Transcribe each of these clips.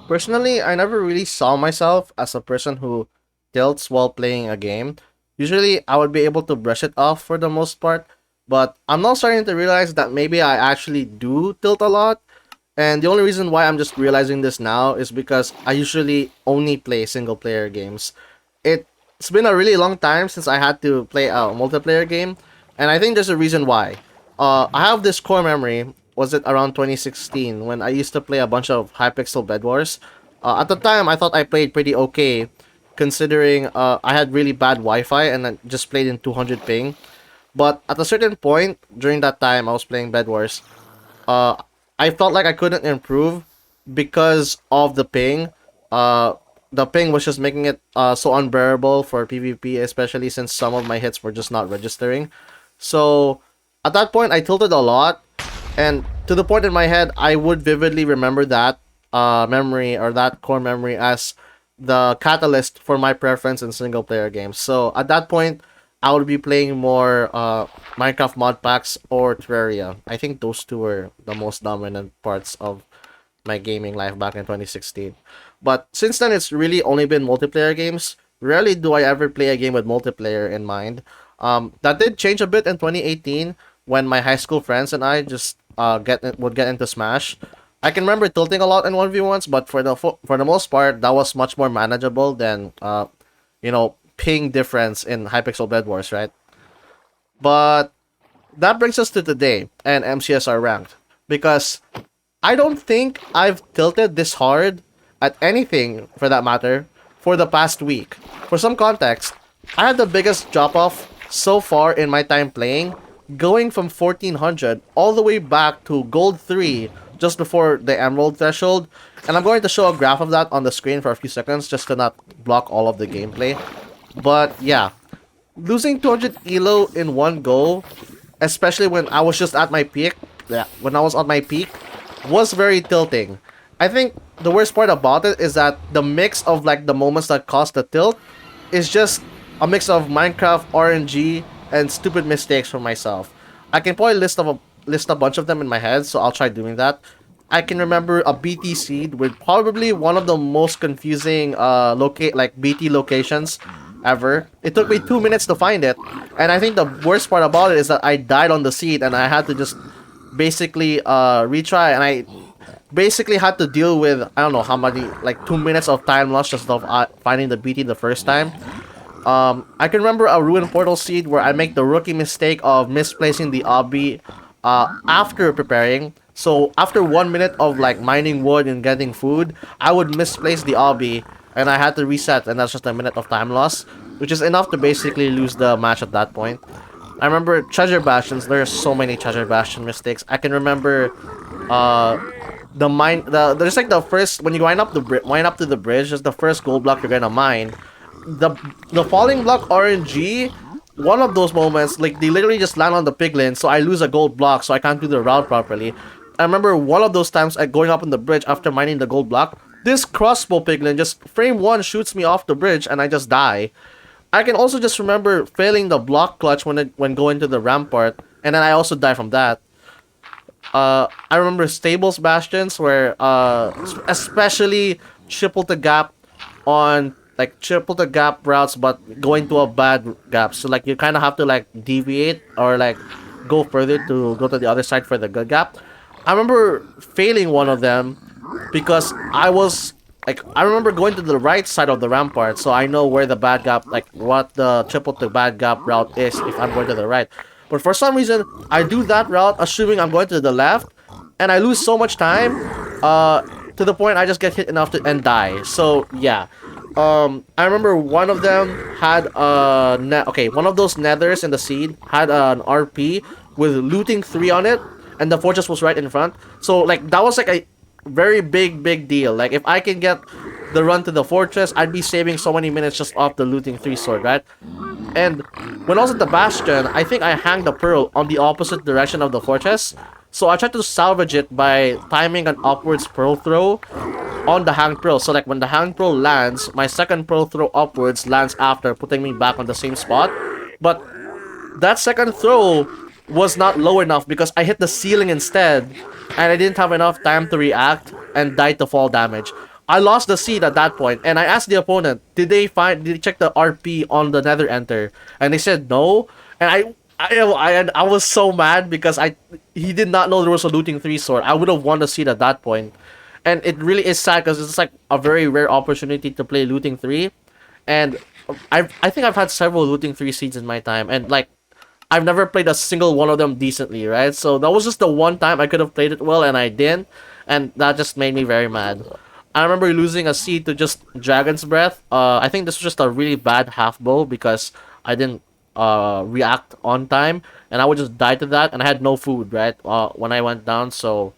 Personally, I never really saw myself as a person who tilts while playing a game. Usually, I would be able to brush it off for the most part, but I'm now starting to realize that maybe I actually do tilt a lot. And the only reason why I'm just realizing this now is because I usually only play single player games. It's been a really long time since I had to play a multiplayer game, and I think there's a reason why. I have this core memory. Was it around 2016 when I used to play a bunch of Hypixel Bed Wars? At the time, I thought I played pretty okay, considering I had really bad Wi-Fi and I just played in 200 ping. But at a certain point during that time, I was playing Bed Wars. Uh, I felt like I couldn't improve because of the ping. Uh, the ping was just making it so unbearable for PvP, especially since some of my hits were just not registering. So at that point, I tilted a lot, and to the point in my head, I would vividly remember that memory or that core memory as the catalyst for my preference in single player games. So at that point, I would be playing more Minecraft mod packs or Terraria. I think those two were the most dominant parts of my gaming life back in 2016. But since then, it's really only been multiplayer games. Rarely do I ever play a game with multiplayer in mind. That did change a bit in 2018 when my high school friends and I just would get into Smash. I can remember tilting a lot in 1v1s, but for the most part, that was much more manageable than ping difference in Hypixel Bed Wars, right? But that brings us to today and MCSR ranked because I don't think I've tilted this hard at anything for that matter for the past week. For some context, I had the biggest drop off so far in my time playing, going from 1400 all the way back to gold 3 just before the emerald threshold. And I'm going to show a graph of that on the screen for a few seconds just to not block all of the gameplay. But yeah, losing 200 elo in one go, especially when I was just at my peak, yeah, when I was on my peak, was very tilting. I think the worst part about it is that the mix of like the moments that caused the tilt is just a mix of Minecraft RNG and stupid mistakes from myself. I can probably list a bunch of them in my head, so I'll try doing that. I can remember a BT seed with probably one of the most confusing locate like BT locations ever. It took me 2 minutes to find it, and I think the worst part about it is that I died on the seed and I had to just basically retry, and I basically had to deal with I don't know how many like 2 minutes of time lost just of finding the BT the first time. I can remember a ruined portal seed where I make the rookie mistake of misplacing the obby after preparing. So after 1 minute of like mining wood and getting food, I would misplace the obby and I had to reset, and that's just a minute of time loss, which is enough to basically lose the match at that point. I remember treasure bastions. There are so many treasure bastion mistakes. I can remember uh there's like the first when you wind up to the bridge, just the first gold block you're gonna mine. The falling block RNG, one of those moments, like they literally just land on the piglin, so I lose a gold block, so I can't do the route properly. I remember one of those times going up on the bridge after mining the gold block. This crossbow piglin just frame one shoots me off the bridge and I just die. I can also just remember failing the block clutch when going to the rampart, and then I also die from that. I remember stables bastions where especially triple the gap on like triple the gap routes, but going to a bad gap. So like you kind of have to like deviate or like go further to go to the other side for the good gap. I remember failing one of them because I remember going to the right side of the rampart, so I know where the bad gap, like what the triple to bad gap route is if I'm going to the right. But for some reason, I do that route assuming I'm going to the left, and I lose so much time, to the point I just get hit enough to and die. So yeah, I remember one of them had one of those nethers in the seed had an RP with looting 3 on it, and the fortress was right in front. So like that was like a very big deal. Like if I can get the run to the fortress, I'd be saving so many minutes just off the looting 3 sword, right? And when I was at the bastion, I think I hang the pearl on the opposite direction of the fortress. So I tried to salvage it by timing an upwards pearl throw on the hang pearl. So like when the hang pearl lands, my second pearl throw upwards lands after, putting me back on the same spot. But that second throw was not low enough because I hit the ceiling instead, and I didn't have enough time to react and died to fall damage. I lost the seed at that point, and I asked the opponent, did they check the RP on the Nether Enter? And they said no, and I was so mad because he did not know there was a looting 3 sword. I would have won the seed at that point, and it really is sad because it's like a very rare opportunity to play looting 3, and I think I've had several looting 3 seeds in my time, and like I've never played a single one of them decently, right? So that was just the one time I could have played it well and I didn't, and that just made me very mad. I remember losing a seed to just Dragon's Breath. I think this was just a really bad half bow because I didn't react on time, and I would just die to that, and I had no food, right? When I went down, so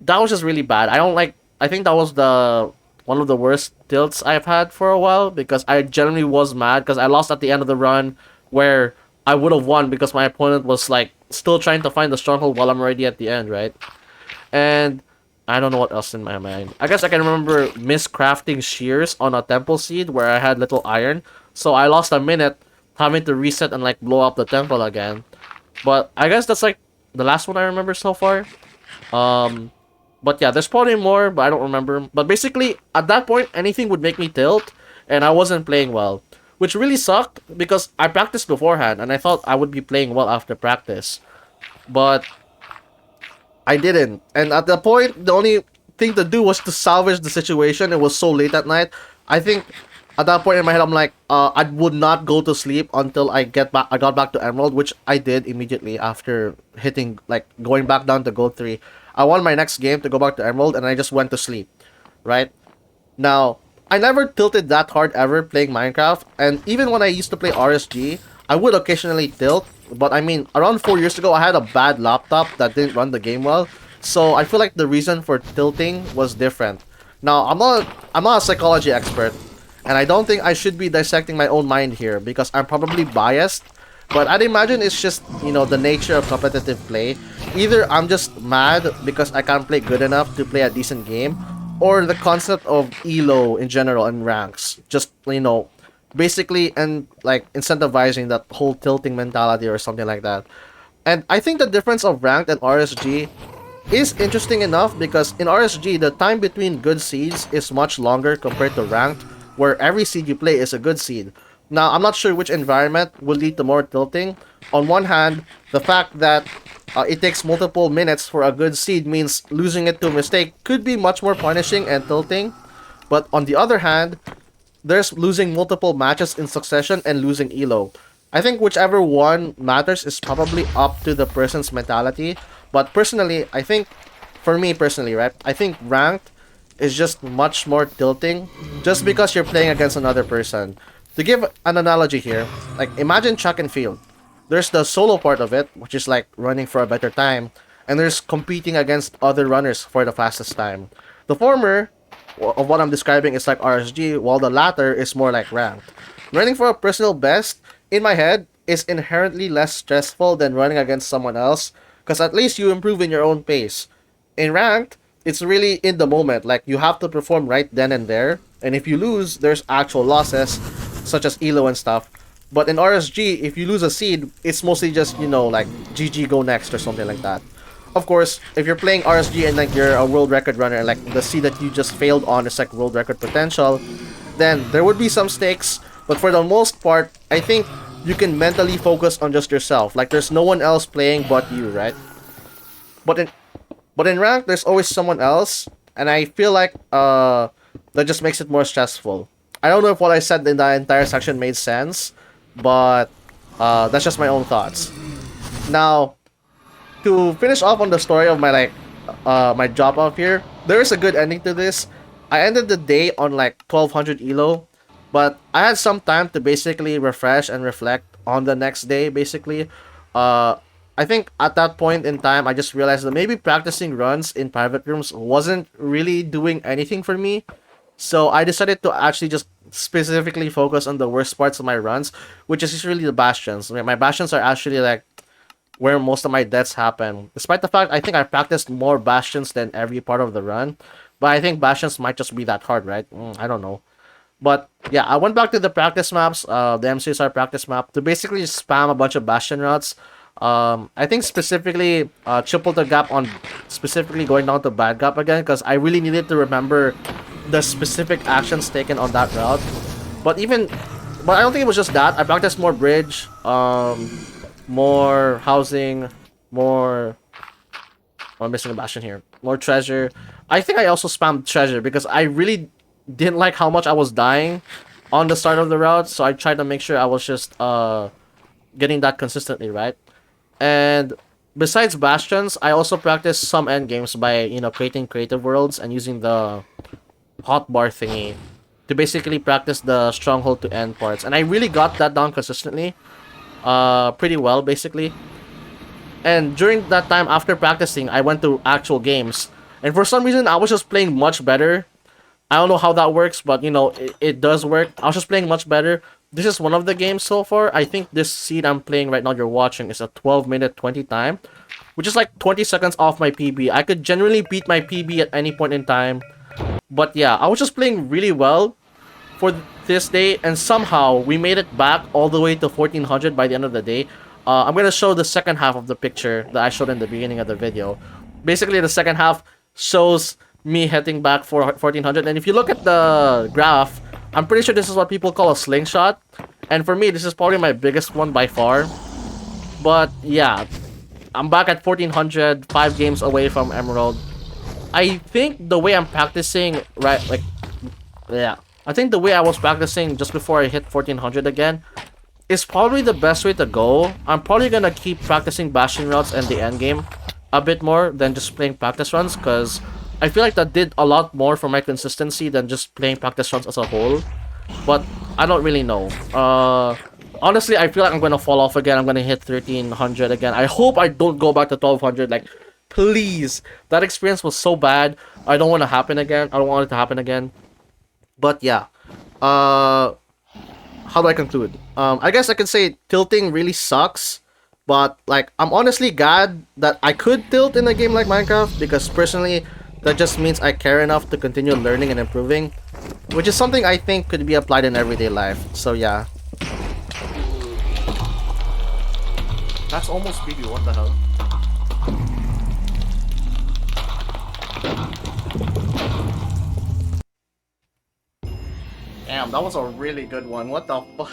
that was just really bad. I don't like. I think that was the one of the worst tilts I've had for a while because I genuinely was mad because I lost at the end of the run where I would have won because my opponent was like still trying to find the stronghold while I'm already at the end, right? And I don't know what else in my mind. I guess I can remember miscrafting shears on a temple seed where I had little iron, so I lost a minute having to reset and like blow up the temple again. But I guess that's like the last one I remember so far. Um, but yeah, there's probably more, but I don't remember. But basically, at that point, anything would make me tilt, and I wasn't playing well, which really sucked because I practiced beforehand, and I thought I would be playing well after practice, but I didn't. And at the point, the only thing to do was to salvage the situation. It was so late at night. I think at that point in my head, I'm like, I would not go to sleep until I get back. I got back to Emerald, which I did immediately after hitting like going back down to Gold 3. I won my next game to go back to Emerald, and I just went to sleep. Right now, I never tilted that hard ever playing Minecraft, and even when I used to play RSG, I would occasionally tilt. But I mean, around 4 years ago, I had a bad laptop that didn't run the game well, so I feel like the reason for tilting was different. Now, I'm not a psychology expert, and I don't think I should be dissecting my own mind here because I'm probably biased. But I'd imagine it's just, the nature of competitive play. Either I'm just mad because I can't play good enough to play a decent game, or the concept of elo in general and ranks. Just, basically and like incentivizing that whole tilting mentality or something like that. And I think the difference of ranked and RSG is interesting enough because in RSG, the time between good seeds is much longer compared to ranked, where every seed you play is a good seed. Now, I'm not sure which environment will lead to more tilting. On one hand, the fact that it takes multiple minutes for a good seed means losing it to a mistake could be much more punishing and tilting. But on the other hand, there's losing multiple matches in succession and losing elo. I think whichever one matters is probably up to the person's mentality. But personally, I think, for me personally, right, I think ranked is just much more tilting just because you're playing against another person. To give an analogy here, like imagine track and field. There's the solo part of it, which is like running for a better time, and there's competing against other runners for the fastest time. The former of what I'm describing is like RSG, while the latter is more like ranked. Running for a personal best, in my head, is inherently less stressful than running against someone else, because at least you improve in your own pace. In ranked, it's really in the moment, like you have to perform right then and there, and if you lose, there's actual losses, such as elo and stuff. But in RSG, if you lose a seed, it's mostly just, like GG go next or something like that. Of course, if you're playing RSG and like you're a world record runner, like the seed that you just failed on is like world record potential, then there would be some stakes. But for the most part, I think you can mentally focus on just yourself. Like there's no one else playing but you, right? But in but in rank, there's always someone else, and I feel like that just makes it more stressful. I don't know if what I said in the entire section made sense, but that's just my own thoughts. Now, to finish off on the story of my drop off here, there is a good ending to this. I ended the day on like 1200 elo, but I had some time to basically refresh and reflect on the next day. Basically, I think at that point in time, I just realized that maybe practicing runs in private rooms wasn't really doing anything for me. So I decided to actually just specifically focus on the worst parts of my runs, which is usually the bastions. I mean, my bastions are actually like where most of my deaths happen. Despite the fact I think I practiced more bastions than every part of the run, but I think bastions might just be that hard, right? I don't know. But yeah, I went back to the practice maps, the MCSR practice map, to basically just spam a bunch of bastion routes. I think specifically triple the gap on specifically going down to bad gap again because I really needed to remember the specific actions taken on that route. But even, but I don't think it was just that. I practiced more bridge, more housing, more. Oh, I'm missing a bastion here. More treasure. I think I also spammed treasure because I really didn't like how much I was dying on the start of the route. So I tried to make sure I was just getting that consistently right. And besides bastions, I also practiced some end games by creating creative worlds and using the hotbar thingy to basically practice the stronghold to end parts. And I really got that down consistently, pretty well basically. And during that time after practicing, I went to actual games. And for some reason, I was just playing much better. I don't know how that works, but it does work. I was just playing much better. This is one of the games so far. I think this seed I'm playing right now, you're watching, is a 12-minute 20 time, which is like 20 seconds off my PB. I could generally beat my PB at any point in time. But yeah, I was just playing really well for this day, and somehow we made it back all the way to 1400 by the end of the day. I'm gonna show the second half of the picture that I showed in the beginning of the video. Basically, the second half shows me heading back for 1400, and if you look at the graph, I'm pretty sure this is what people call a slingshot, and for me, this is probably my biggest one by far. But yeah, I'm back at 1400, 5 games away from Emerald. I think the way I'm practicing, right, like, yeah, I think the way I was practicing just before I hit 1400 again is probably the best way to go. I'm probably gonna keep practicing bastion routes and the end game a bit more than just playing practice runs, because I feel like that did a lot more for my consistency than just playing practice runs as a whole. But I don't really know. Honestly, I feel like I'm gonna fall off again. I'm gonna hit 1300 again. I hope I don't go back to 1200. Like, please. That experience was so bad. I don't want to happen again. I don't want it to happen again. But yeah. How do I conclude? I guess I could say tilting really sucks. But like, I'm honestly glad that I could tilt in a game like Minecraft, because personally, that just means I care enough to continue learning and improving, which is something I think could be applied in everyday life. So yeah. That's almost BB, what the hell? Damn, that was a really good one. What the fuck?